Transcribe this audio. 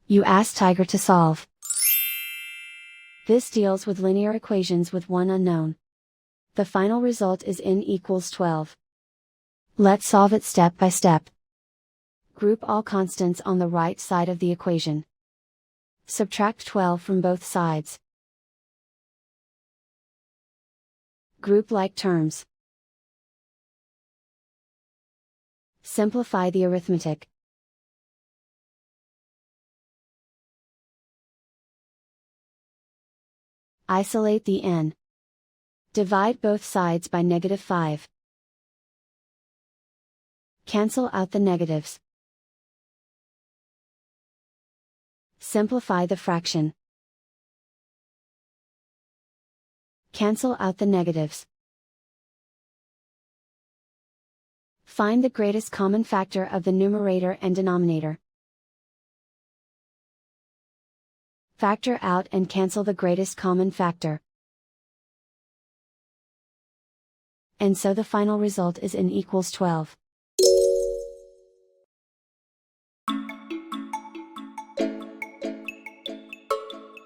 You ask Tiger to solve. This deals with linear equations with one unknown. The final result is n equals 12. Let's solve it step by step. Group all constants on the right side of the equation. Subtract 12 from both sides. Group like terms. Simplify the arithmetic. Isolate the n. Divide both sides by -5. Cancel out the negatives. Simplify the fraction. Cancel out the negatives. Find the greatest common factor of the numerator and denominator. Factor out and cancel the greatest common factor. And so the final result is n equals 12.